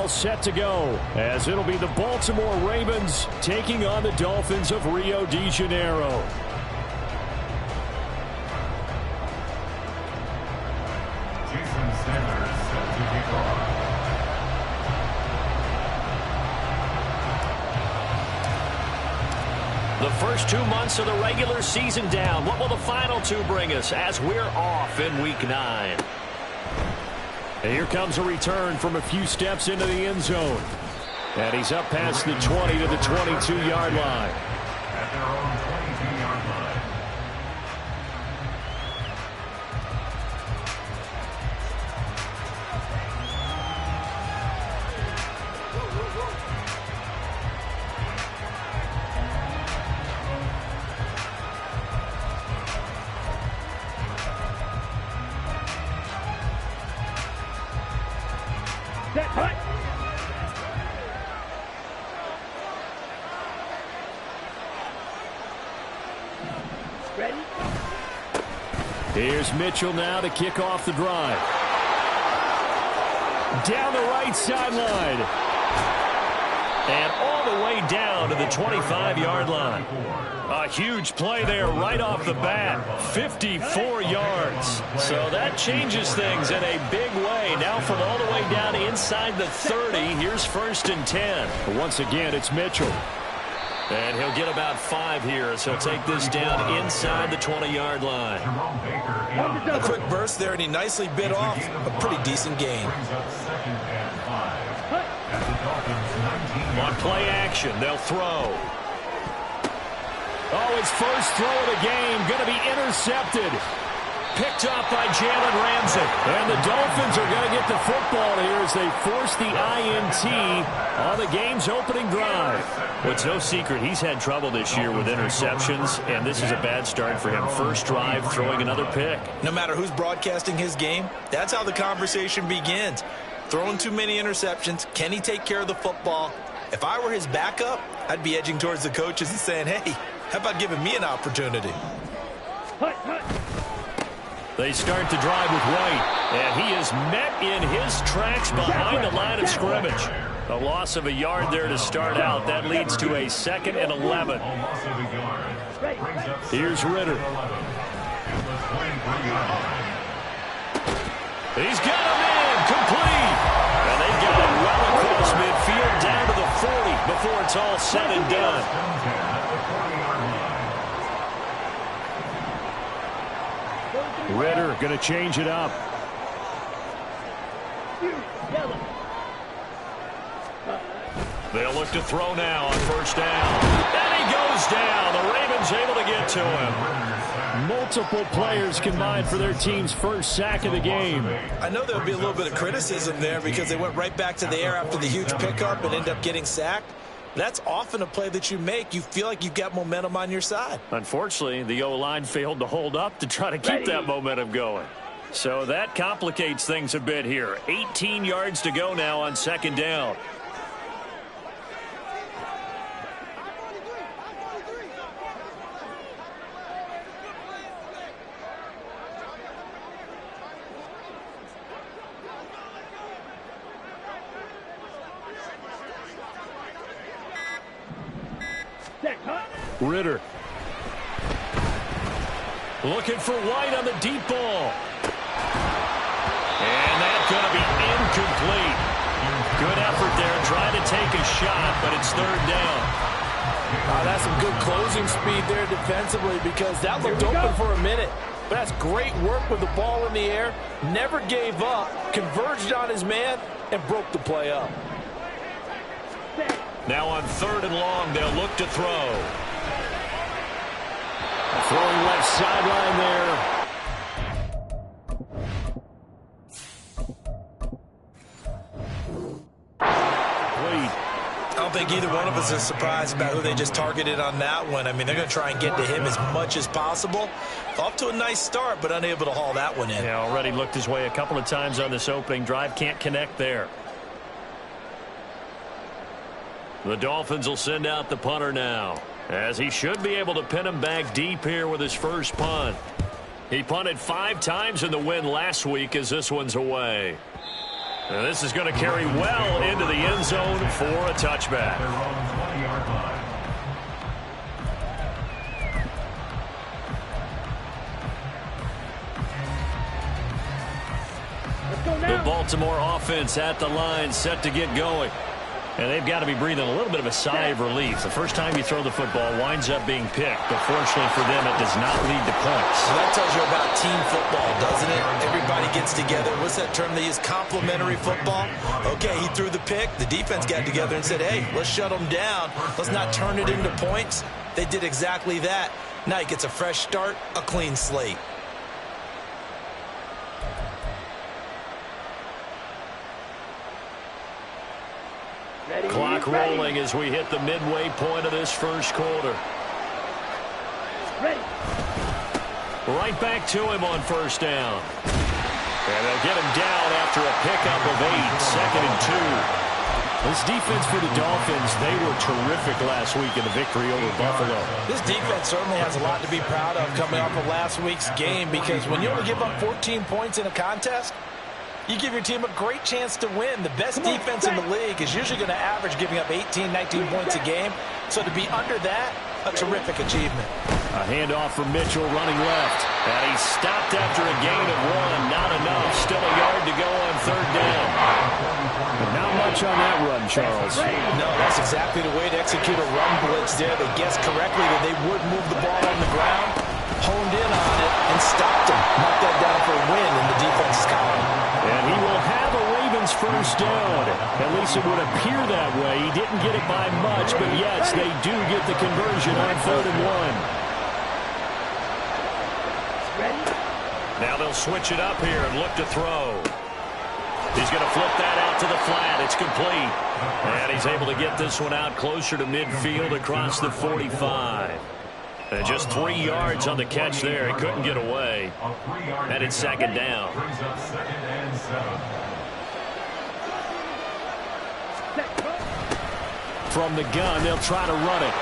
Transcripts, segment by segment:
all set to go, as it'll be the Baltimore Ravens taking on the Dolphins of Rio de Janeiro. The first 2 months of the regular season down. What will the final two bring us as we're off in Week 9? And here comes a return from a few steps into the end zone. And he's up past the 20 to the 22-yard line. At their own 22-yard line. Here's Mitchell now to kick off the drive. Down the right sideline. And all the way down to the 25-yard line. A huge play there right off the bat. 54 yards. So that changes things in a big way. Now from all the way down inside the 30, here's 1st and 10. Once again, it's Mitchell. And he'll get about 5 here as he'll take this down inside the 20-yard line. A quick burst there, and he nicely bit off a pretty decent gain. On play action, they'll throw. Oh, his first throw of the game going to be intercepted. Picked up by Jalen Ramsey. And the Dolphins are going to get the football here as they force the INT on the game's opening drive. Well, it's no secret he's had trouble this year with interceptions, and this is a bad start for him. First drive, throwing another pick. No matter who's broadcasting his game, that's how the conversation begins. Throwing too many interceptions. Can he take care of the football? If I were his backup, I'd be edging towards the coaches and saying, hey, how about giving me an opportunity? They start the drive with White, and he is met in his tracks behind the line of scrimmage. A loss of a yard there to start out. That leads to a 2nd and 11. Here's Ritter. He's got him in, complete. And they've got him well across midfield down to the 40 before it's all said and done. Ritter going to change it up. They'll look to throw now on 1st down. And he goes down. The Ravens able to get to him. Multiple players combined for their team's first sack of the game. I know there'll be a little bit of criticism there because they went right back to the air after the huge pickup and ended up getting sacked. That's often a play that you make. You feel like you've got momentum on your side. Unfortunately, the O-line failed to hold up to try to keep that momentum going. So that complicates things a bit here. 18 yards to go now on 2nd down. Ritter. Looking for White on the deep ball. And that's going to be incomplete. Good effort there trying to take a shot, but it's 3rd down. That's some good closing speed there defensively because that looked open for a minute. But that's great work with the ball in the air. Never gave up, converged on his man, and broke the play up. Now on 3rd and long, they'll look to throw. Throwing left sideline there. I don't think either one of us is surprised about who they just targeted on that one. I mean, they're going to try and get to him as much as possible. Off to a nice start, but unable to haul that one in. Yeah, already looked his way a couple of times on this opening drive. Can't connect there. The Dolphins will send out the punter now, as he should be able to pin him back deep here with his first punt. He punted 5 times in the win last week as this one's away. And this is going to carry well into the end zone for a touchback. Their own 20-yard line. The Baltimore offense at the line, set to get going. And they've got to be breathing a little bit of a sigh of relief. The first time you throw the football winds up being picked, but fortunately for them, it does not lead to points. So that tells you about team football, doesn't it? Everybody gets together. What's that term they use? Complementary football. Okay, he threw the pick. The defense got together and said, hey, let's shut them down. Let's not turn it into points. They did exactly that. Now he gets a fresh start, a clean slate. Clock rolling as we hit the midway point of this first quarter. Ready. Right back to him on first down. And they'll get him down after a pickup of 8, 2nd. This defense for the Dolphins, they were terrific last week in the victory over Buffalo. This defense certainly has a lot to be proud of coming off of last week's game, because when you only give up 14 points in a contest, you give your team a great chance to win. The best defense in the league is usually going to average giving up 18, 19 points a game. So to be under that, a terrific achievement. A handoff from Mitchell running left. And he's stopped after a gain of 1. Not enough. Still a yard to go on third down. But not much on that run, Charles. No, that's exactly the way to execute a run blitz there. They guessed correctly that they would move the ball on the ground, honed in on it, and stopped him. Knocked that down for a win in the defense's column. And he will have a Ravens first down. At least it would appear that way. He didn't get it by much, but yes, they do get the conversion on 3rd and 1. Now they'll switch it up here and look to throw. He's going to flip that out to the flat. It's complete. And he's able to get this one out closer to midfield across the 45. And just 3 yards on the catch there. He couldn't get away. And it's 2nd down. Brings up 2nd and 7. From the gun, they'll try to run it.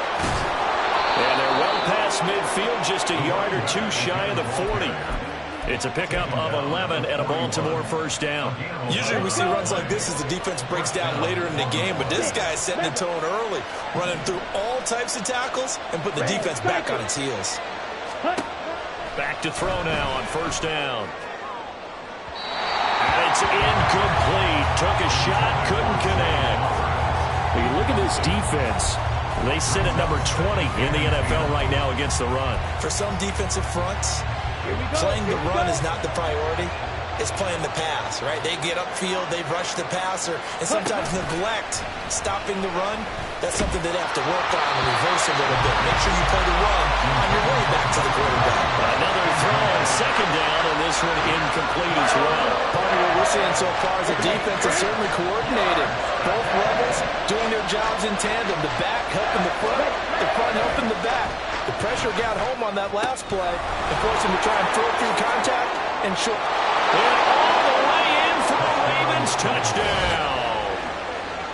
And they're well past midfield, just a yard or 2 shy of the 40. It's a pickup of 11 and a Baltimore first down. Usually we see runs like this as the defense breaks down later in the game, but this guy is setting the tone early, running through all types of tackles and putting the defense back on its heels. Back to throw now on first down. And it's incomplete. Took a shot, couldn't connect. When you look at this defense, they sit at number 20 in the NFL right now against the run. For some defensive fronts, playing the run is not the priority. It's playing the pass, right? They get upfield, they rush the passer, and sometimes neglect stopping the run. That's something they'd have to work on and reverse a little bit. Make sure you play the run on your way back to the quarterback. Another throw on 2nd down, and this one incomplete as well. Part of what we're seeing so far is the defense is certainly coordinated. Both levels doing their jobs in tandem. The back helping the front helping the back. The pressure got home on that last play and forced him to try and throw through contact and short. And all the way in for a Ravens touchdown.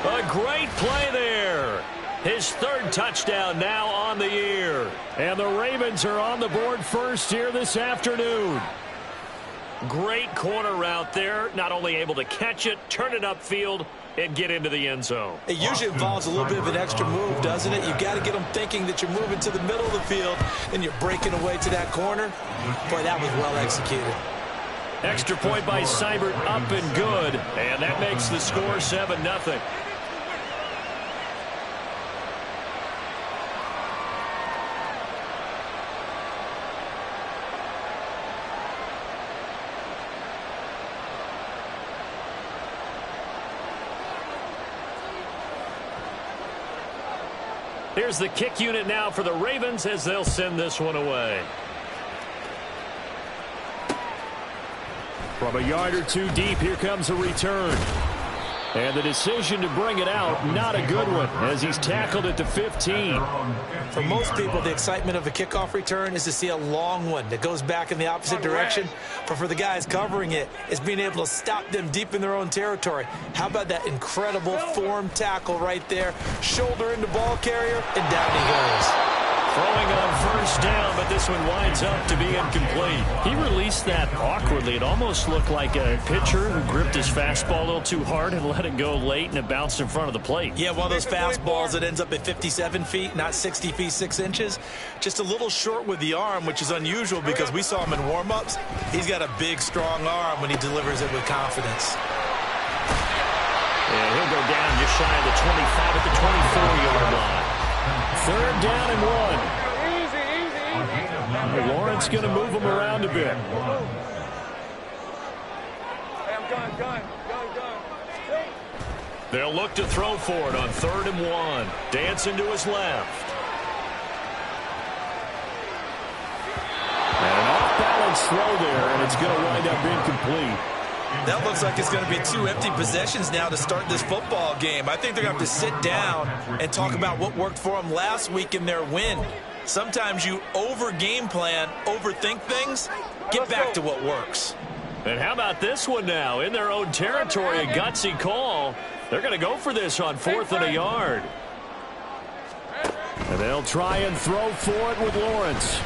A great play there. His 3rd touchdown now on the year. And the Ravens are on the board first here this afternoon. Great corner route there. Not only able to catch it, turn it upfield, and get into the end zone. It usually involves a little bit of an extra move, doesn't it? You've got to get them thinking that you're moving to the middle of the field and you're breaking away to that corner. Boy, that was well executed. Extra point by Seibert, up and good. And that makes the score 7-0. Here's the kick unit now for the Ravens as they'll send this one away. From a yard or 2 deep, here comes a return. And the decision to bring it out, not a good one, as he's tackled at the 15. For most people, the excitement of a kickoff return is to see a long one that goes back in the opposite direction. But for the guys covering it, it's being able to stop them deep in their own territory. How about that incredible form tackle right there? Shoulder into ball carrier, and down he goes. Throwing on first down, but this one winds up to be incomplete. He released that awkwardly. It almost looked like a pitcher who gripped his fastball a little too hard and let it go late, and it bounced in front of the plate. Yeah, one of those fastballs that ends up at 57 feet, not 60 feet, 6 inches. Just a little short with the arm, which is unusual because we saw him in warm-ups. He's got a big, strong arm when he delivers it with confidence. And he'll go down just shy of the 25 at the 24-yard line. Third down and 1. Lawrence going to move him around a bit. They'll look to throw for it on 3rd and 1. Dancing to his left. And an off-balance throw there, and it's going to wind up incomplete. That looks like it's going to be 2 empty possessions now to start this football game. I think they're going to have to sit down and talk about what worked for them last week in their win. Sometimes you over-game plan, overthink things, get back to what works. And how about this one now? In their own territory, a gutsy call. They're going to go for this on 4th and a yard. And they'll try and throw for it with Lawrence.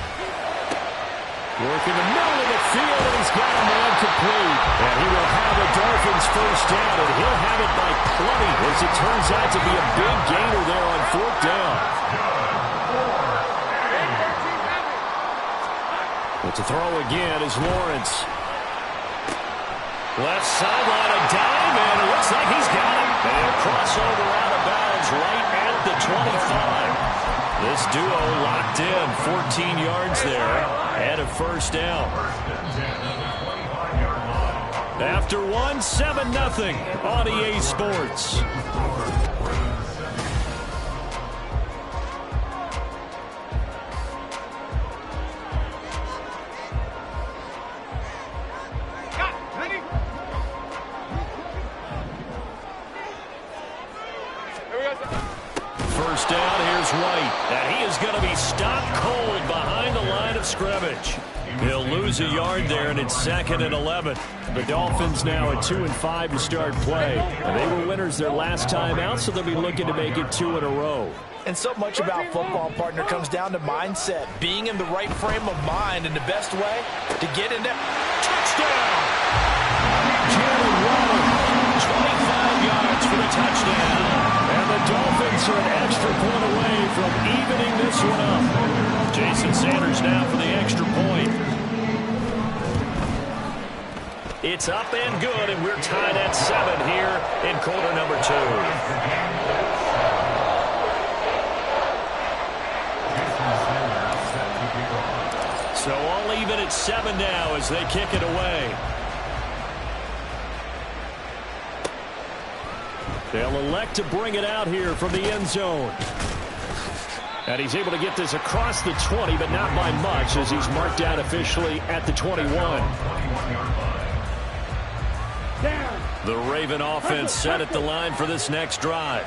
Working the middle of the field, and he's got a man complete. And he will have the Dolphins first down, and he'll have it by plenty, as it turns out to be a big gainer there on 4th down. But to throw again is Lawrence. Left sideline, a dime, and it looks like he's got it. And a crossover out of bounds right at the 25. This duo locked in, 14 yards there, and a first down. After one, 7-0 on EA Sports. First down, here's White. And he is going to be stopped cold behind the line of scrimmage. He'll lose a yard there, and it's 2nd and 11. The Dolphins now at 2-5 to start play. And they were winners their last time out, so they'll be looking to make it 2 in a row. And so much about football, partner, comes down to mindset. Being in the right frame of mind, and the best way to get in there. Touchdown! Jalen Waddle, 25 yards for the touchdown. And the Dolphins are an extra point away from evening this one up. Jason Sanders now for the extra point. It's up and good, and we're tied at 7 here in quarter number 2. So all even at 7 now as they kick it away. They'll elect to bring it out here from the end zone. And he's able to get this across the 20, but not by much, as he's marked out officially at the 21. The Raven offense set at the line for this next drive.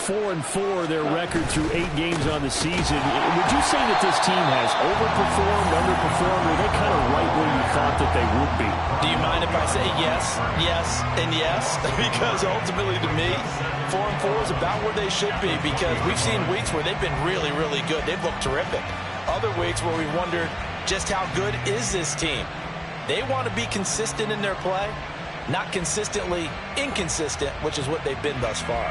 4-4 their record through 8 games on the season. Would you say that this team has overperformed, underperformed, or are they kind of right where you thought that they would be? Do you mind if I say yes, yes, and yes? Because ultimately to me, 4-4 is about where they should be, because we've seen weeks where they've been really, really good. They've looked terrific. Other weeks where we wondered just how good is this team. They want to be consistent in their play, not consistently inconsistent, which is what they've been thus far.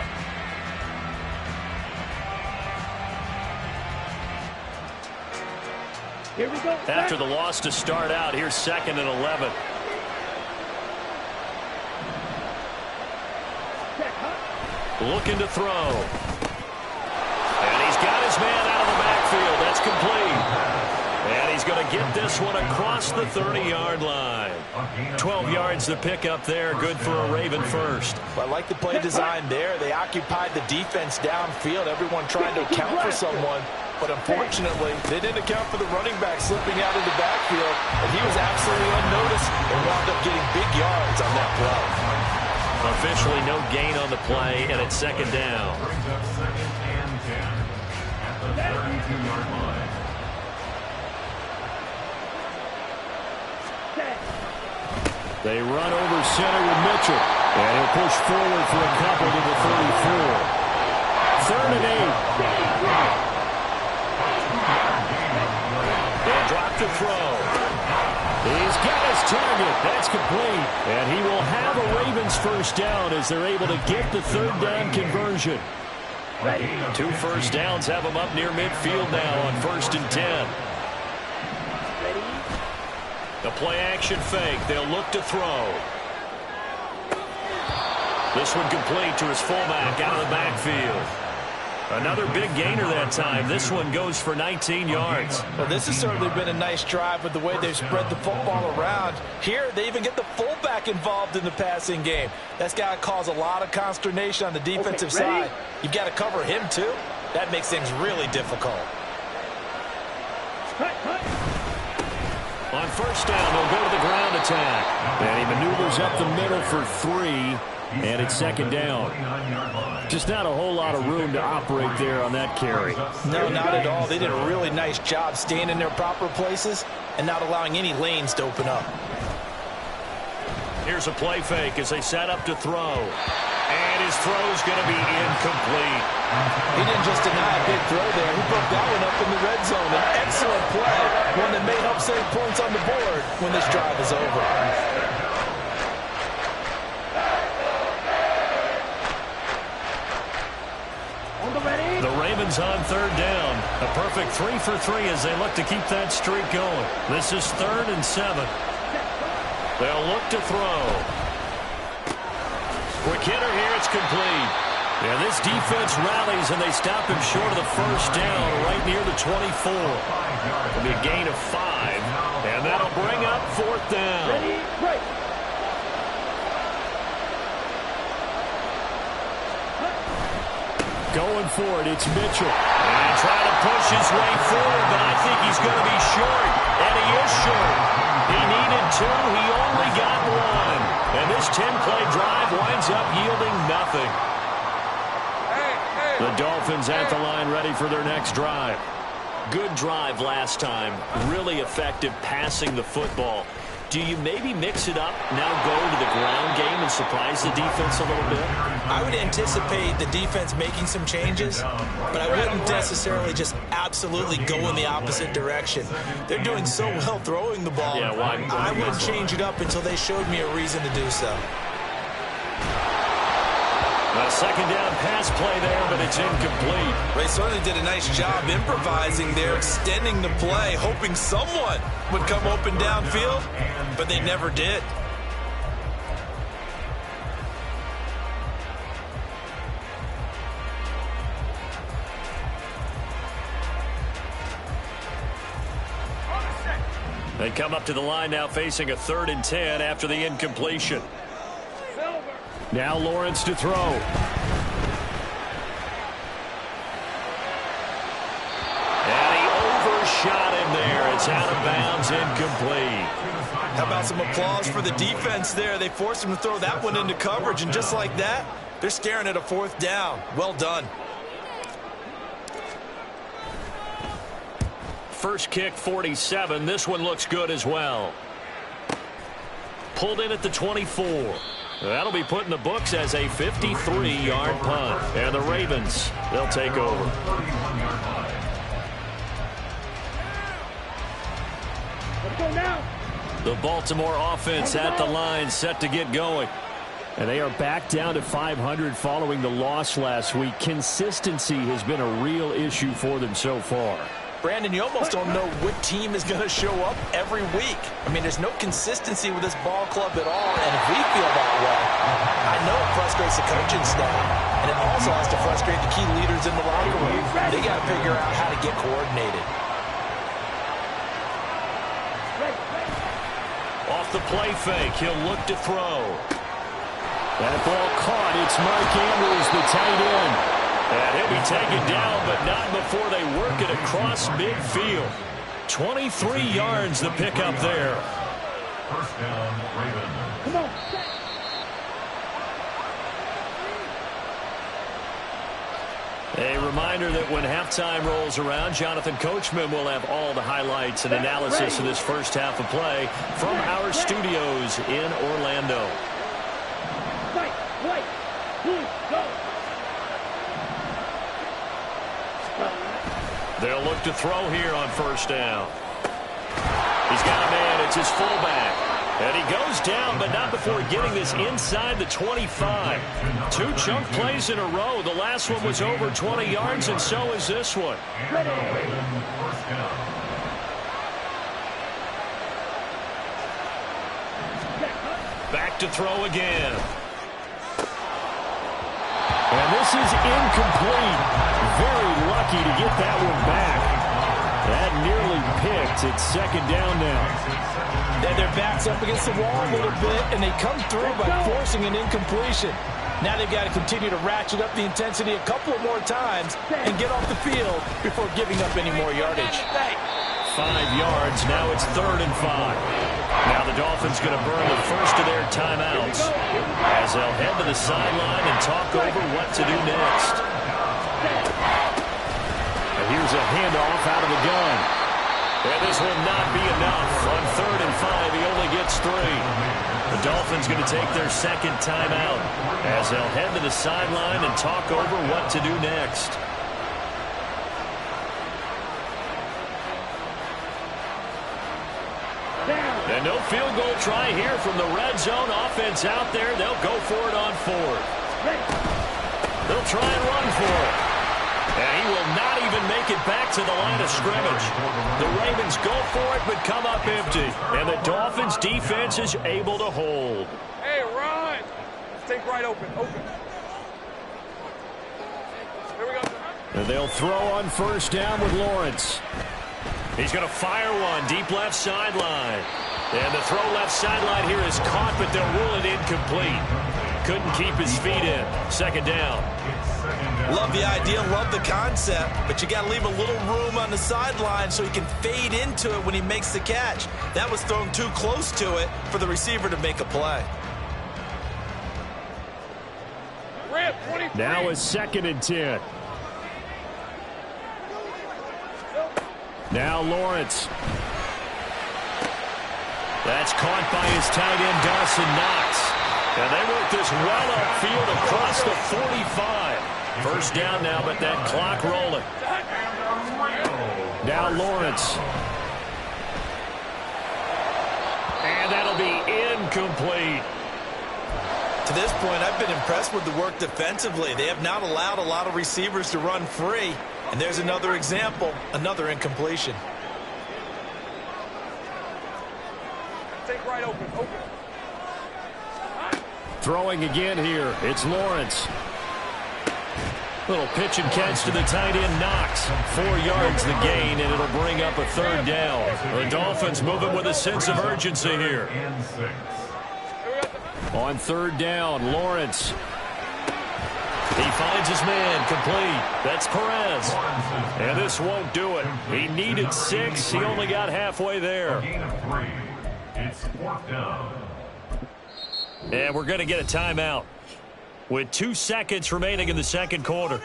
Here we go. After the loss to start out, here's 2nd and 11. Looking to throw. And he's got his man out of the backfield. That's complete. And he's going to get this one across the 30-yard line. 12 yards to pick up there. Good for a Raven first. Well, I like the play design there. They occupied the defense downfield. Everyone trying to account for someone. But unfortunately, they didn't account for the running back slipping out of the backfield. And he was absolutely unnoticed and wound up getting big yards on that play. Officially no gain on the play, and it's 2nd down. They run over center with Mitchell. And he'll push forward for a couple to the 34. 3rd and 8. complete. And he will have a Ravens first down as they're able to get the third down conversion. 2 first downs have them up near midfield now on 1st and 10. The play action fake. They'll look to throw. This one complete to his fullback out of the backfield. Another big gainer that time. This one goes for 19 yards. Well, this has certainly been a nice drive with the way they've spread the football around. Here, they even get the fullback involved in the passing game. That's got to cause a lot of consternation on the defensive side. You've got to cover him, too. That makes things really difficult. On first down, they'll go to the ground attack. And he maneuvers up the middle for 3. And it's 2nd down. Just not a whole lot of room to operate there on that carry. No, not at all. They did a really nice job staying in their proper places and not allowing any lanes to open up. Here's a play fake as they set up to throw. And his throw's going to be incomplete. He didn't just deny a big throw there. He broke that one up in the red zone. An excellent play, one that may help save points on the board when this drive is over. The Ravens on 3rd down. A perfect 3 for 3 as they look to keep that streak going. This is 3rd and 7. They'll look to throw. Quick hitter here. It's complete. And this defense rallies, and they stop him short of the first down right near the 24. It'll be a gain of 5, and that'll bring up 4th down. Ready, break. Going for it, it's Mitchell. And trying to push his way forward, but I think he's going to be short. And he is short. He needed 2. He only got 1. And this 10-play drive winds up yielding nothing. The Dolphins at the line ready for their next drive. Good drive last time. Really effective passing the football. Do you maybe mix it up, now go to the ground game and surprise the defense a little bit? I would anticipate the defense making some changes, but I wouldn't necessarily just absolutely go in the opposite direction. They're doing so well throwing the ball. Yeah, well, I wouldn't change it up until they showed me a reason to do so. A 2nd down pass play there, but it's incomplete. They certainly did a nice job improvising there, extending the play, hoping someone would come open downfield, but they never did. They come up to the line now facing a 3rd and 10 after the incompletion. Now Lawrence to throw. And he overshot him there. It's out of bounds, incomplete. How about some applause for the defense there? They forced him to throw that one into coverage, and just like that, they're staring at a 4th down. Well done. First kick, 47. This one looks good as well. Pulled in at the 24. That'll be put in the books as a 53-yard punt. And the Ravens, they'll take over. Let's go now. The Baltimore offense at the line, set to get going. And they are back down to 500 following the loss last week. Consistency has been a real issue for them so far. Brandon, you almost don't know what team is going to show up every week. I mean, there's no consistency with this ball club at all, and if we feel that way, I know it frustrates the coaching staff, and it also has to frustrate the key leaders in the locker room. They got to figure out how to get coordinated. Off the play fake, he'll look to throw. That ball caught. It's Mark Andrews, the tight end. And he'll be taken down, but not before they work it across midfield. 23 yards the pickup there. First down, Ravens. Come on. A reminder that when halftime rolls around, Jonathan Coachman will have all the highlights and analysis of this first half of play from our studios in Orlando. Fight, white, blue, go. They'll look to throw here on first down. He's got a man. It's his fullback. And he goes down, but not before getting this inside the 25. 2 chunk plays in a row. The last one was over 20 yards, and so is this one. Back to throw again. And this is incomplete. Very lucky to get that one back. That nearly picked. It's second down now. Then their back's up against the wall a little bit, and they come through by forcing an incompletion. Now they've got to continue to ratchet up the intensity a couple of more times and get off the field before giving up any more yardage. 5 yards. Now it's 3rd and 5. Now the Dolphins going to burn the first of their timeouts as they'll head to the sideline and talk over what to do next. And here's a handoff out of the gun. And this will not be enough. On 3rd and 5, he only gets 3. The Dolphins going to take their second timeout as they'll head to the sideline and talk over what to do next. And no field goal try here from the red zone. Offense out there. They'll go for it on 4th. They'll try and run for it. And he will not even make it back to the line of scrimmage. The Ravens go for it but come up empty. And the Dolphins defense is able to hold. Hey, run! Take right open. Here we go. And they'll throw on first down with Lawrence. He's going to fire one deep left sideline. And the throw left sideline here is caught, but they'll rule it incomplete. Couldn't keep his feet in. Second down. Love the idea, love the concept, but you got to leave a little room on the sideline so he can fade into it when he makes the catch. That was thrown too close to it for the receiver to make a play. Now is 2nd and 10. Now Lawrence. That's caught by his tight end, Dawson Knox. And they work this well upfield across the 45. First down now, but that clock rolling. Now Lawrence. And that'll be incomplete. To this point, I've been impressed with the work defensively. They have not allowed a lot of receivers to run free. And there's another example, another incompletion. Take right open. Throwing again here. It's Lawrence. Little pitch and catch to the tight end, Knox. 4 yards the gain, and it'll bring up a 3rd down. The Dolphins moving with a sense of urgency here. On 3rd down, Lawrence. He finds his man, complete. That's Perez. And this won't do it. He needed 6. He only got halfway there. It's 4th down. And we're going to get a timeout with 2 seconds remaining in the second quarter.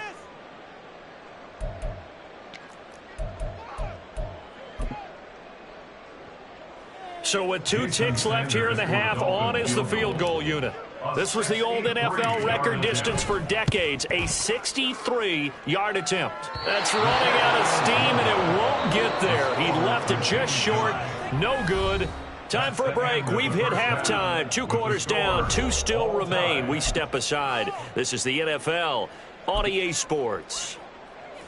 So with 2 ticks left here in the half, on is the field goal unit. This was the old NFL record distance for decades, a 63-yard attempt. That's running out of steam, and it won't get there. He left it just short. No good. Time for a break. We've hit halftime. 2 quarters down. 2 still remain. We step aside. This is the NFL on EA Sports.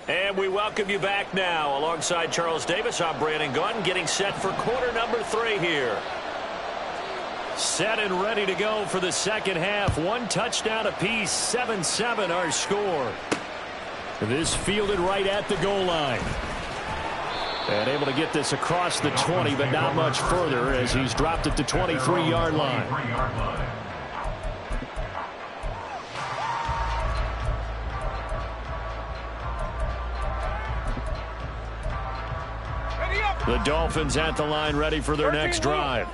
And we welcome you back now. Alongside Charles Davis, I'm Brandon Gaudin, getting set for quarter number 3 here. Set and ready to go for the second half. 1 touchdown apiece. 7-7 our score. This fielded right at the goal line. And able to get this across the 20, but not much further as he's dropped it to 23-yard line. The Dolphins at the line, ready for their next drive.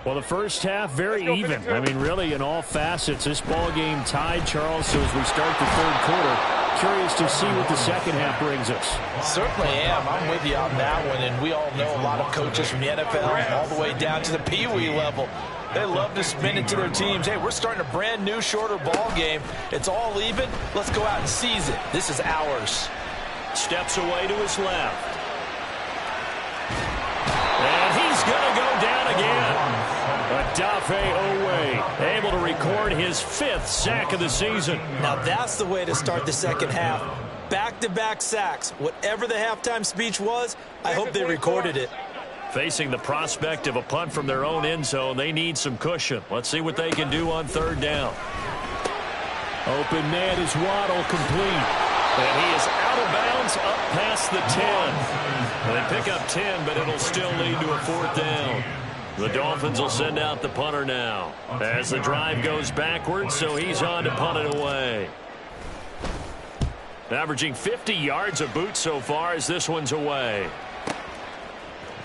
Well, the first half, very even. I mean, really, in all facets, this ball game tied, Charles. So as we start the third quarter, curious to see what the second half brings us. Certainly am. I'm with you on that one. And we all know a lot of coaches from the NFL all the way down to the Pee-wee level. They love to spin it to their teams. Hey, we're starting a brand new, shorter ball game. It's all even. Let's go out and seize it. This is ours. Steps away to his left. And he's going to go down again. A Odafe Owe, able to record his 5th sack of the season. Now that's the way to start the second half. Back-to-back sacks. Whatever the halftime speech was, I hope they recorded it. Facing the prospect of a punt from their own end zone, they need some cushion. Let's see what they can do on third down. Open man is Waddle, complete. And he is out of bounds up past the 10. They pick up 10, but it'll still lead to a 4th down. The Dolphins will send out the punter now as the drive goes backwards, so he's on to punt it away. Averaging 50 yards a boot so far as this one's away.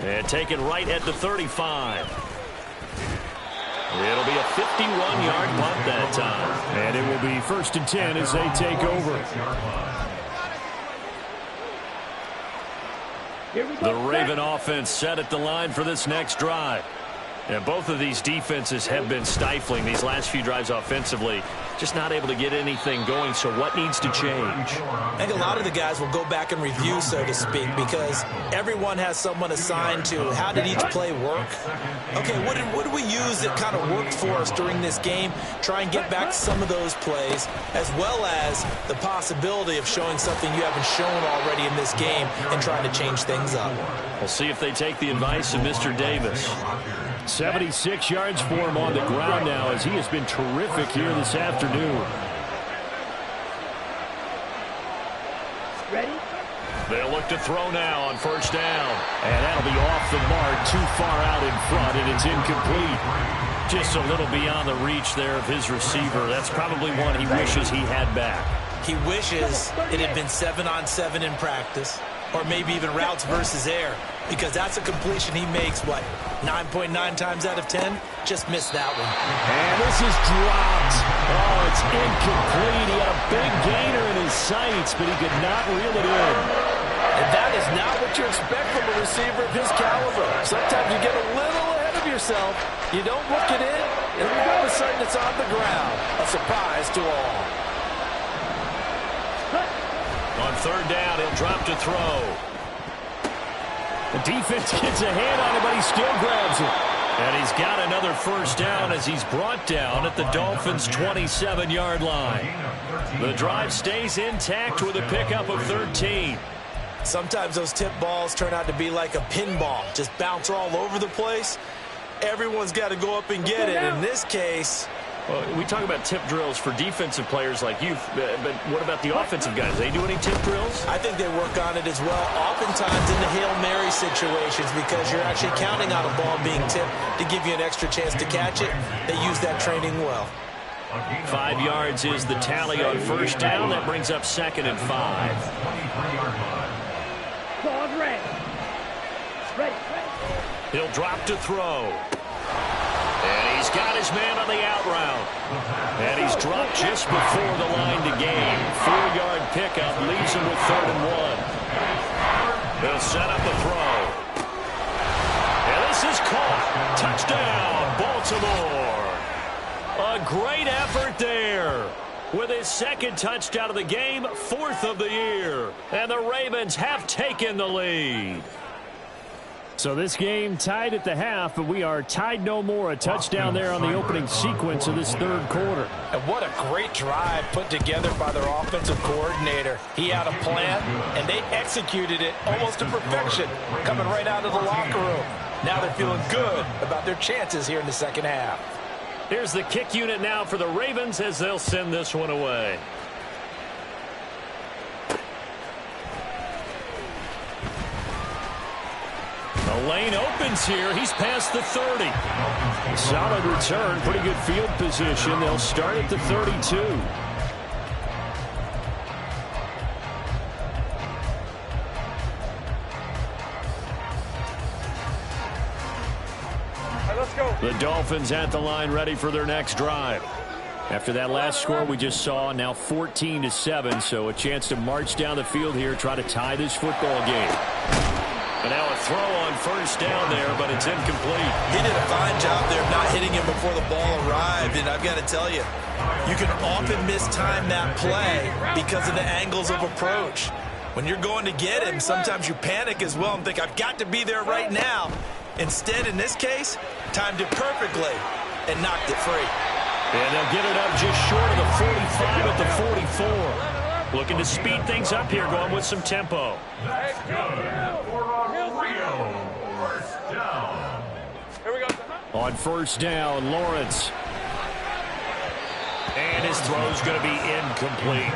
And taken right at the 35. It'll be a 51-yard punt that time. And it will be 1st and 10 as they take over. The Raven offense set at the line for this next drive. And both of these defenses have been stifling these last few drives offensively. Just not able to get anything going, so what needs to change? I think a lot of the guys will go back and review, so to speak, because everyone has someone assigned to how did each play work. Okay, what did we use that kind of worked for us during this game? Try and get back some of those plays, as well as the possibility of showing something you haven't shown already in this game and trying to change things up. We'll see if they take the advice of Mr. Davis. 76 yards for him on the ground now as he has been terrific here this afternoon. Ready? They'll look to throw now on 1st down. And that'll be off the mark, too far out in front, and it's incomplete. Just a little beyond the reach there of his receiver. That's probably one he wishes he had back. He wishes it had been 7-on-7 in practice, or maybe even routes versus air, because that's a completion he makes, 9.9 times out of 10? Just missed that one. And this is dropped. Oh, it's incomplete. He had a big gainer in his sights, but he could not reel it in. And that is not what you expect from a receiver of his caliber. Sometimes you get a little ahead of yourself. You don't look it in, and all of a sudden it's on the ground. A surprise to all. On 3rd down, he'll drop to throw. The defense gets a hand on it, but he still grabs it. And he's got another 1st down as he's brought down at the Dolphins' 27-yard line. The drive stays intact with a pickup of 13. Sometimes those tip balls turn out to be like a pinball, just bounce all over the place. Everyone's got to go up and get it. In this case, well, we talk about tip drills for defensive players like you, but what about the offensive guys? They do any tip drills? I think they work on it as well, oftentimes in the Hail Mary situations, because you're actually counting on a ball being tipped to give you an extra chance to catch it. They use that training well. 5 yards is the tally on 1st down. That brings up 2nd and 5. Pause, ready. Ready. He'll drop to throw. And he's got his man on the out route. And he's dropped just before the line to gain. 4-yard pickup leaves him with 3rd and 1. They'll set up the throw. And this is caught. Touchdown, Baltimore. A great effort there. With his 2nd touchdown of the game, 4th of the year. And the Ravens have taken the lead. So this game tied at the half, but we are tied no more. A touchdown there on the opening sequence of this 3rd quarter. And what a great drive put together by their offensive coordinator. He had a plan, and they executed it almost to perfection, coming right out of the locker room. Now they're feeling good about their chances here in the 2nd half. Here's the kick unit now for the Ravens as they'll send this one away. The lane opens here. He's past the 30. Solid return, pretty good field position. They'll start at the 32. Let's go. The Dolphins at the line ready for their next drive. After that last score we just saw, now 14-7, so a chance to march down the field here, try to tie this football game. And now a throw on 1st down there, but it's incomplete. He did a fine job there of not hitting him before the ball arrived, and I've got to tell you, you can often mistime that play because of the angles of approach. When you're going to get him, sometimes you panic as well and think, I've got to be there right now. Instead, in this case, timed it perfectly and knocked it free. And they'll get it up just short of the 45 at the 44. Looking to speed things up here, going with some tempo. That's good for a real first down. Here we go. On first down, Lawrence. And his throw's going to be incomplete.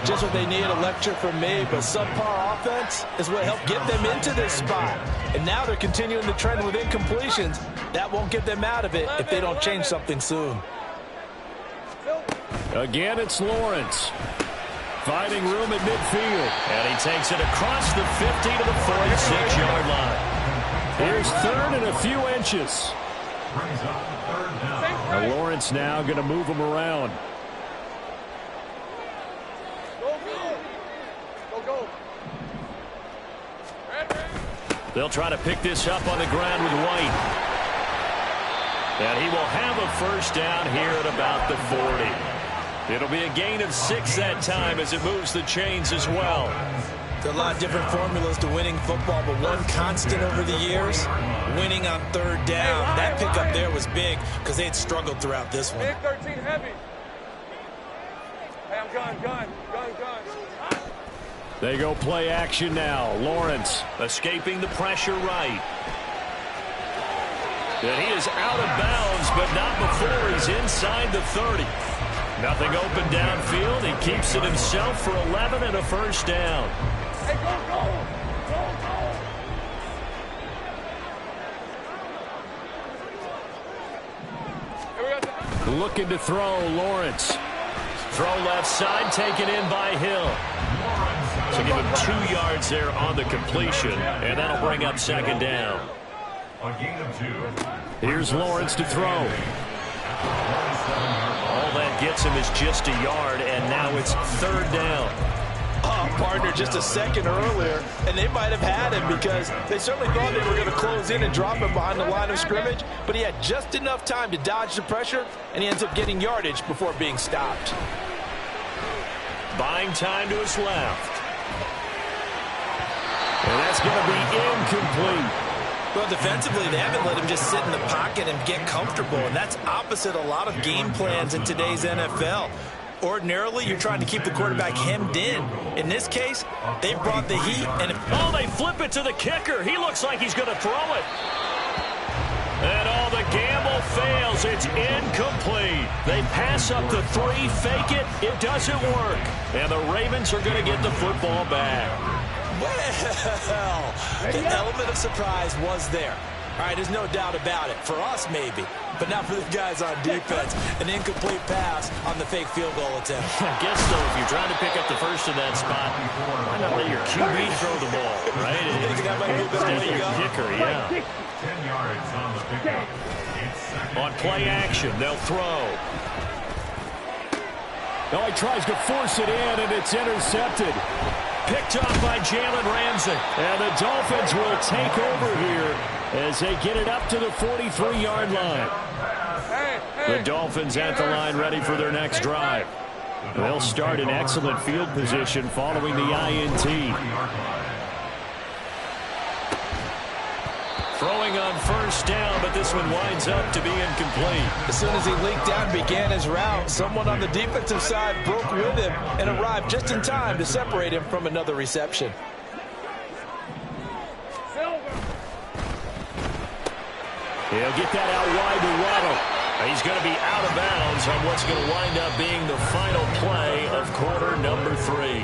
Just what they need, a lecture from me, but subpar offense is what helped get them into this spot. And now they're continuing the trend with incompletions. That won't get them out of it if they don't change something soon. Again, it's Lawrence. Finding room at midfield. And he takes it across the 50 to the 46-yard line. Here's third and a few inches. Brings up third down. Now Lawrence now going to move him around. Go, go. Go, go. They'll try to pick this up on the ground with White. And he will have a first down here at about the 40. It'll be a gain of 6 that time as it moves the chains as well. There are a lot of different formulas to winning football, but one constant over the years, winning on third down. That pickup there was big because they had struggled throughout this one. Big 13 heavy. Hey, I'm gun. They go play action now. Lawrence Escaping the pressure right. And he is out of bounds, but not before he's inside the 30. Nothing open downfield. He keeps it himself for 11 and a first down. Hey, go. Here we go. looking to throw. Lawrence. Throw left side, taken in by Hill. So give him 2 yards there on the completion, and that'll bring up second down. A gain of 2. Here's Lawrence to throw. All that gets him is just a yard, and now it's third down. Partner just a second earlier, and they might have had him because they certainly thought they were going to close in and drop him behind the line of scrimmage, but he had just enough time to dodge the pressure, and he ends up getting yardage before being stopped. Buying time to his left. And that's going to be incomplete. Well, defensively, they haven't let him just sit in the pocket and get comfortable, and that's opposite a lot of game plans in today's NFL. Ordinarily, you're trying to keep the quarterback hemmed in. In this case, they brought the heat. And they flip it to the kicker. He looks like he's going to throw it. And the gamble fails. It's incomplete. They pass up the 3, fake it. It doesn't work. And the Ravens are going to get the football back. Well, the element of surprise was there. All right, there's no doubt about it. For us, maybe. But not for the guys on defense. An incomplete pass on the fake field goal attempt. I guess, though, if you're trying to pick up the first in that spot, why not let your QB throw the ball, right? That might be a better Instead of way to your go. kicker, yeah. 10 yards on the pickup. It's second. On play action, they'll throw. He tries to force it in, and it's intercepted. Picked up by Jalen Ramsey. And the Dolphins will take over here as they get it up to the 43-yard line. The Dolphins at the line ready for their next drive. They'll start in excellent field position following the INT. Throwing on first down, but this one winds up to be incomplete. As soon as he leaked out and began his route, someone on the defensive side broke with him and arrived just in time to separate him from another reception. He'll get that out wide to Waddle. He's going to be out of bounds on what's going to wind up being the final play of quarter number 3.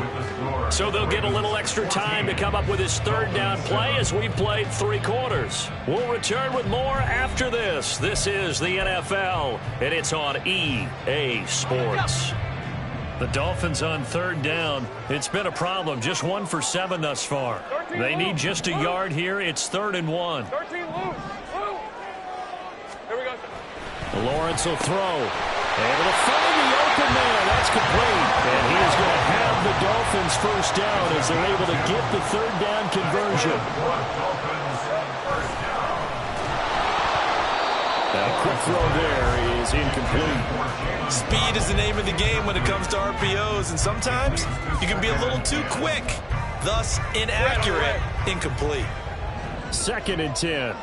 So they'll get a little extra time to come up with his third down play as we've played 3 quarters. We'll return with more after this. This is the NFL, and it's on EA Sports. The Dolphins on third down. It's been a problem. Just 1 for 7 thus far. They need just a yard here. It's 3rd and 1. 13 loose. Here we go. Lawrence will throw. Able to find the open man. That's complete. And he is going to have the Dolphins first down as they're able to get the third down conversion. That quick throw there is incomplete. Speed is the name of the game when it comes to RPOs, and sometimes you can be a little too quick, thus inaccurate, incomplete. 2nd and 10.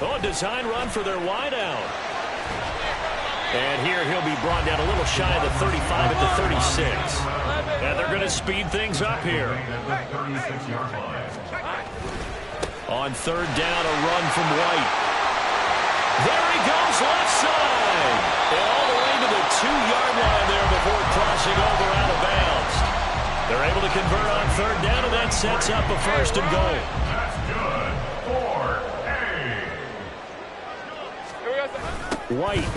Oh, design run for their wideout. And here he'll be brought down a little shy of the 35 at the 36. And they're going to speed things up here. On third down, a run from White. There he goes, left side. And all the way to the 2-yard line there before crossing over out of bounds. They're able to convert on third down, and that sets up a first and goal. That's good for A. White.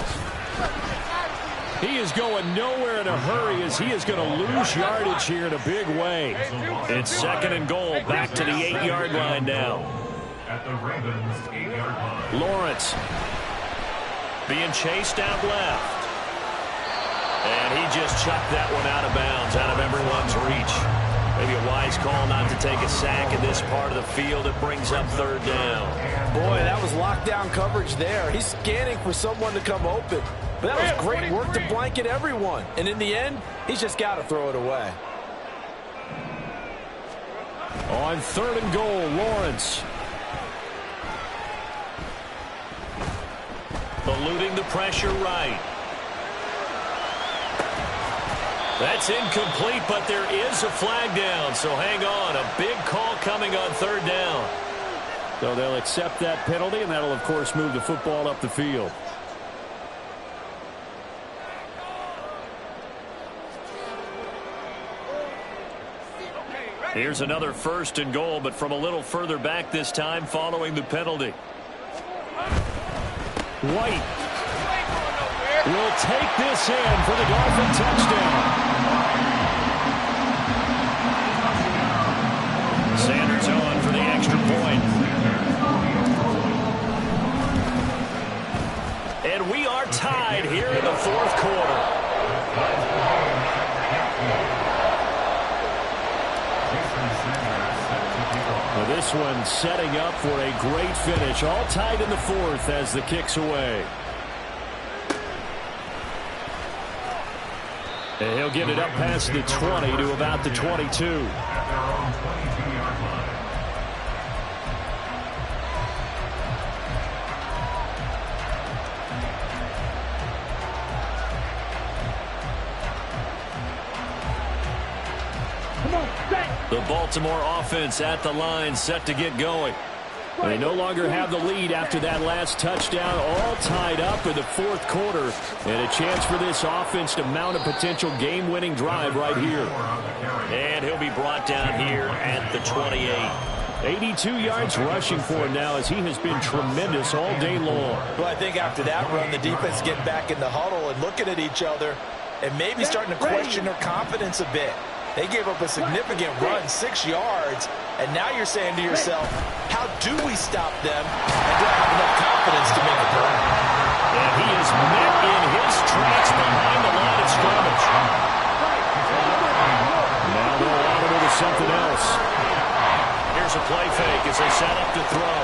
He is going nowhere in a hurry as he is going to lose yardage here in a big way. It's second and goal, back to the 8-yard line now. At the Ravens 8-yard line. Lawrence being chased out left. And he just chucked that one out of bounds, out of everyone's reach. Maybe a wise call not to take a sack in this part of the field. It brings up third down. Boy, that was lockdown coverage there. He's scanning for someone to come open. But that was great work to blanket everyone. And in the end, he's just got to throw it away. On third and goal, Lawrence. Eluding the pressure right. That's incomplete, but there is a flag down, so hang on. A big call coming on third down. So they'll accept that penalty, and that'll, of course, move the football up the field. Here's another first and goal, but from a little further back this time following the penalty. White will take this in for the Dolphin touchdown. Sanders on for the extra point. And we are tied here in the fourth quarter. Well, this one setting up for a great finish. All tied in the fourth as the kick's away. And he'll get it up past the 20 to about the 22. The Baltimore offense at the line, set to get going. They no longer have the lead after that last touchdown, all tied up in the fourth quarter, and a chance for this offense to mount a potential game-winning drive right here. And he'll be brought down here at the 28. 82 yards rushing for him now as he has been tremendous all day long. Well, I think after that run, the defense getting back in the huddle and looking at each other and maybe starting to question their confidence a bit. They gave up a significant run, 6 yards, and now you're saying to yourself, how do we stop them and do I have enough confidence to make a play? And he is met in his tracks behind the line of scrimmage. Now they'll allow him to something else. Here's a play fake as they set up to throw.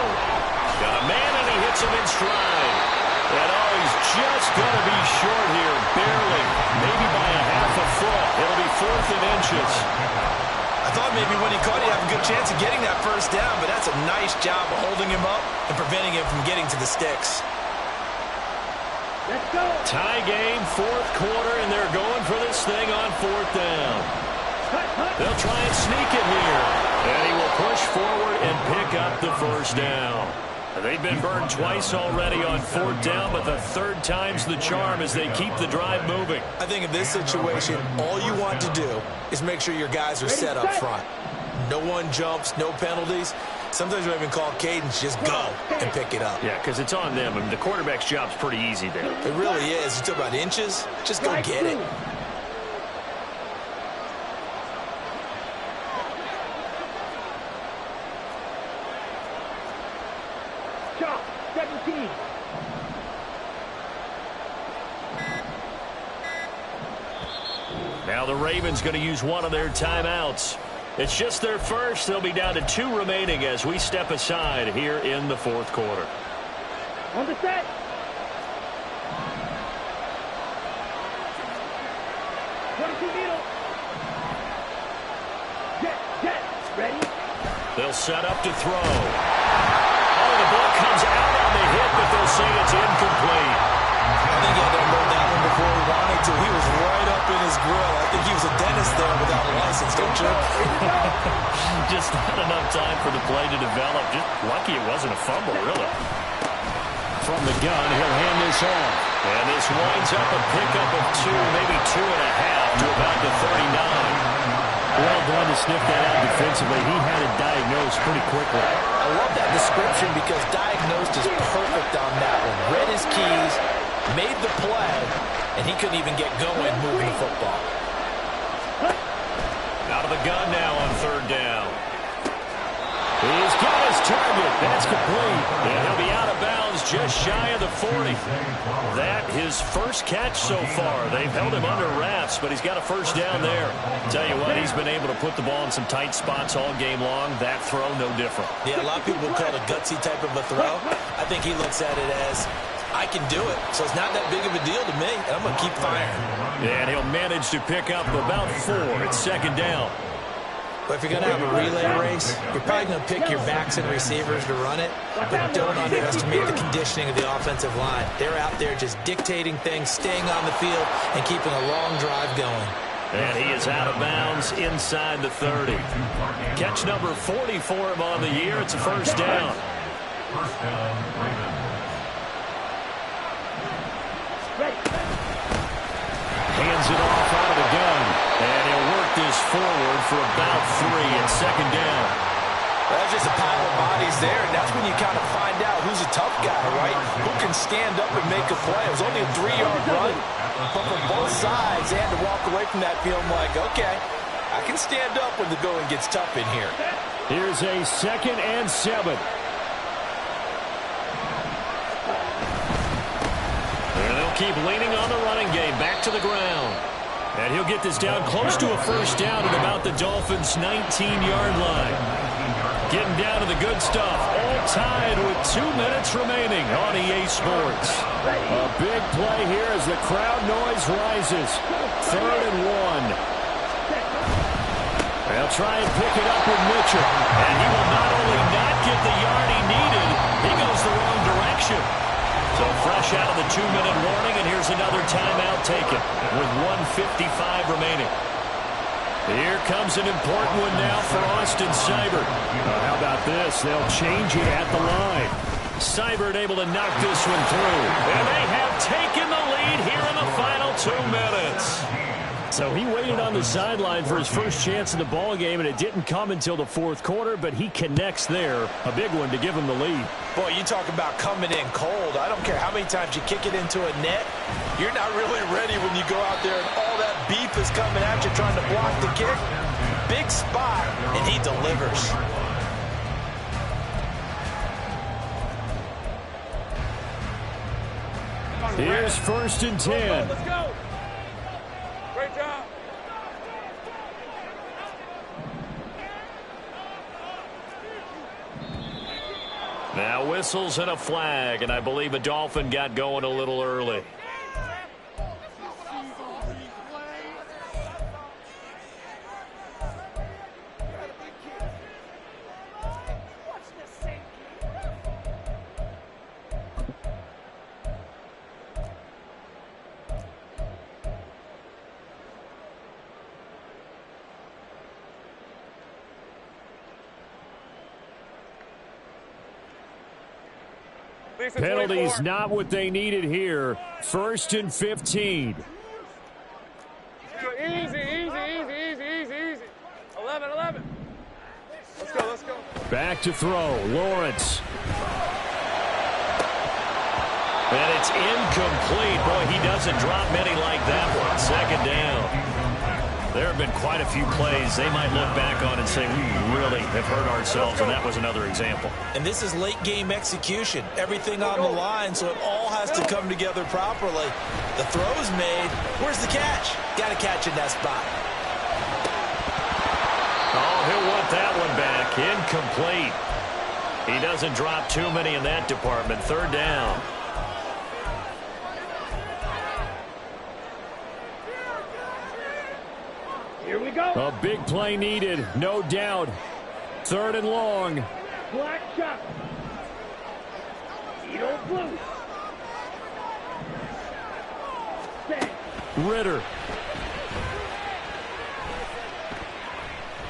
Got a man and he hits him in stride. And oh, he's just going to be short here, barely, maybe by a half a foot. It'll be 4th and inches. I thought maybe when he caught, he'd have a good chance of getting that first down, but that's a nice job of holding him up and preventing him from getting to the sticks. Let's go. Tie game, fourth quarter, and they're going for this thing on 4th down. They'll try and sneak it here. And he will push forward and pick up the first down. They've been burned twice already on 4th down, but the third time's the charm as they keep the drive moving. I think in this situation, all you want to do is make sure your guys are set up front. No one jumps, no penalties. Sometimes we even call cadence, just go and pick it up. Yeah, because it's on them. I mean, the quarterback's job's pretty easy there. It really is. You talk about inches, just go get it. Chop, 17. Now the Ravens going to use one of their timeouts. It's just their first. They'll be down to 2 remaining as we step aside here in the fourth quarter. On the set. Jet, ready? They'll set up to throw. Oh, the ball comes out on the hit, but they'll say it's incomplete. I think he had to unload that one before he wanted to. He was right up in his grill. I think he was a dentist there without a license, don't you? Just not enough time for the play to develop. Just lucky it wasn't a fumble, really. From the gun, he'll hand this off. And this winds up a pickup of 2, maybe 2.5 to about the 39. Well done to sniff that out defensively. He had it diagnosed pretty quickly. I love that description because diagnosed is perfect on that one. Read his keys, made the play, and he couldn't even get going moving the football. Out of the gun now on 3rd down. He's got his target. That's complete. And he'll be out of bounds just shy of the 40. That his first catch so far. They've held him under wraps, but he's got a first down there. Tell you what, he's been able to put the ball in some tight spots all game long. That throw, no different. Yeah, a lot of people call it a gutsy type of a throw. I think he looks at it as, I can do it, so it's not that big of a deal to me, and I'm going to keep firing. And he'll manage to pick up about 4 at 2nd down. But if you're going to have a relay race, you're probably going to pick your backs and receivers to run it, but don't underestimate the conditioning of the offensive line. They're out there just dictating things, staying on the field, and keeping a long drive going. And he is out of bounds inside the 30. Catch number 40 for him on the year. It's a first down. First down, Ravens. Hands it off out of the gun. And he'll work this forward for about 3 at 2nd down. That's just a pile of bodies there, and that's when you kind of find out who's a tough guy, right? Who can stand up and make a play. It was only a 3-yard run, but from both sides, they had to walk away from that feeling like, okay, I can stand up when the going gets tough in here. Here's a 2nd and 7. And they'll keep leaning on the running game. Back to the ground. And he'll get this down close to a first down at about the Dolphins' 19-yard line. Getting down to the good stuff. All tied with 2 minutes remaining on EA Sports. A big play here as the crowd noise rises. 3rd and 1. They'll try and pick it up with Mitchell. And he will not only not get the yard he needed, he goes the wrong direction. So fresh out of the 2-minute warning, and here's another timeout taken with 1:55 remaining. Here comes an important one now for Austin Seibert. How about this? They'll change it at the line. Seibert able to knock this one through. And they have taken the lead here in the final 2 minutes. So he waited on the sideline for his first chance in the ball game, and it didn't come until the 4th quarter, but he connects there. A big one to give him the lead. Boy, you talk about coming in cold. I don't care how many times you kick it into a net. You're not really ready when you go out there and all that beef is coming at you trying to block the kick. Big spot, and he delivers. Here's 1st and 10. Let's go. Great job. Now whistles and a flag, and I believe a Dolphin got going a little early. Penalties not what they needed here. 1st and 15. Easy. 11. Let's go. Back to throw. Lawrence. And it's incomplete. Boy, he doesn't drop many like that one. 2nd down. There have been quite a few plays they might look back on and say, we really have hurt ourselves, and that was another example. And this is late-game execution. Everything on the line, so it all has to come together properly. The throw's made. Where's the catch? Got to catch in that spot. Oh, he'll want that one back. Incomplete. He doesn't drop too many in that department. 3rd down. Here we go. A big play needed, no doubt. 3rd and long. Black shot. Edo blue. Set. Ritter.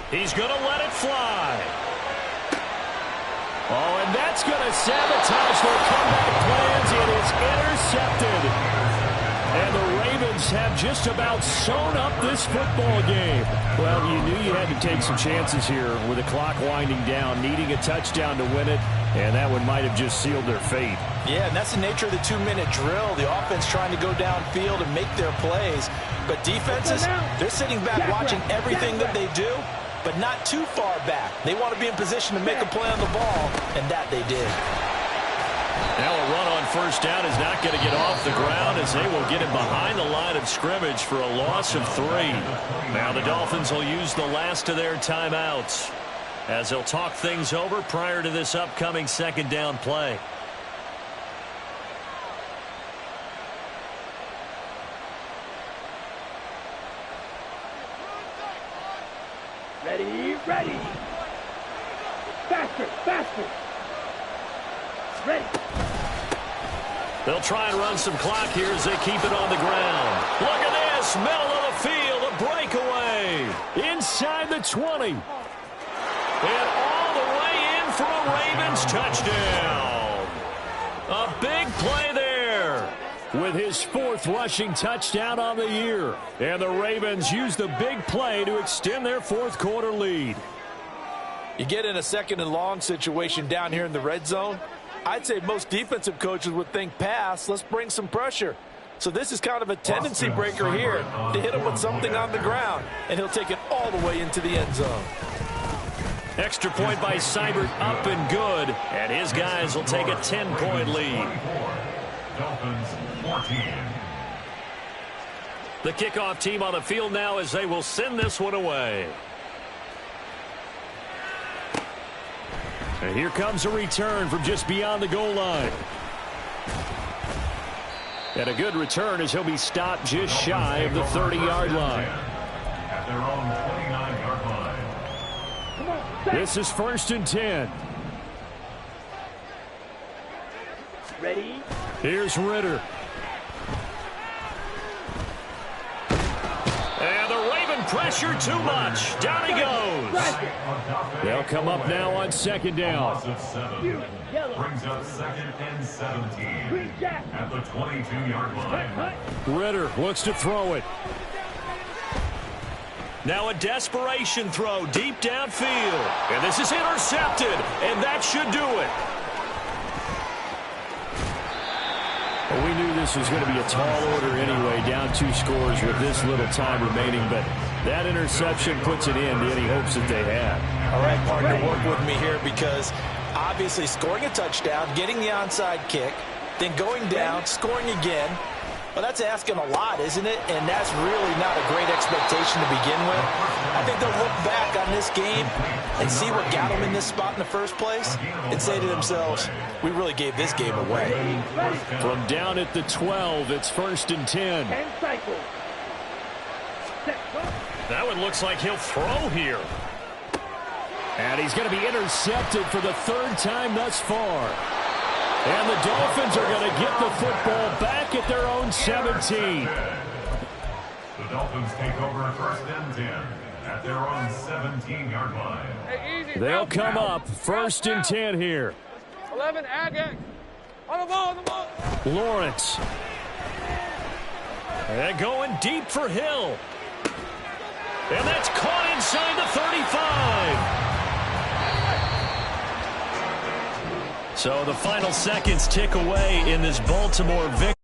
He's going to let it fly. Oh, and that's going to sabotage their comeback plans. It is intercepted. And the Ravens have just about sewn up this football game. Well, you knew you had to take some chances here with the clock winding down, needing a touchdown to win it, and that one might have just sealed their fate. Yeah, and that's the nature of the 2-minute drill. The offense trying to go downfield and make their plays. But defenses, they're sitting back watching everything that they do, but not too far back. They want to be in position to make a play on the ball, and that they did. Now a run on first down is not going to get off the ground as they will get him behind the line of scrimmage for a loss of 3. Now the Dolphins will use the last of their timeouts as they'll talk things over prior to this upcoming second down play. Ready, ready. Faster, faster. Ready. They'll try and run some clock here as they keep it on the ground. Look at this, middle of the field, a breakaway. Inside the 20. And all the way in for a Ravens touchdown. A big play there. With his 4th rushing touchdown on the year. And the Ravens use the big play to extend their 4th quarter lead. You get in a 2nd and long situation down here in the red zone. I'd say most defensive coaches would think pass. Let's bring some pressure. So this is kind of a tendency breaker here to hit him with something on the ground. And he'll take it all the way into the end zone. Extra point by Seibert up and good. And his guys will take a 10-point lead. Dolphins 14. The kickoff team on the field now as they will send this one away. And here comes a return from just beyond the goal line. And a good return as he'll be stopped just shy of the 30-yard line. At their own 29-yard line. This is 1st and 10. Ready. Here's Ritter. And the Raven pressure too much. Down he goes. They'll come up now on 2nd down. Loss of 7. Brings up 2nd and 17. At the 22-yard line. Ritter looks to throw it. Now a desperation throw deep downfield. And this is intercepted. And that should do it. Well, we knew this was going to be a tall order anyway, down 2 scores with this little time remaining, but that interception puts an end to any hopes that they had. All right, partner, work with me here because obviously scoring a touchdown, getting the onside kick, then going down, scoring again. Well, that's asking a lot, isn't it? And that's really not a great expectation to begin with. I think they'll look back on this game and see what got them in this spot in the first place and say to themselves, we really gave this game away. From down at the 12, it's 1st and 10. 10 cycles. Set. That one looks like he'll throw here. And he's going to be intercepted for the 3rd time thus far. And the Dolphins are going to get the football back at their own 17. The Dolphins take over 1st and 10 at their own 17-yard line. Hey, easy. They'll come up 1st and 10 here. 11, Agag. On the ball, on the ball. Lawrence. And going deep for Hill. And that's caught inside the 35. So the final seconds tick away in this Baltimore victory.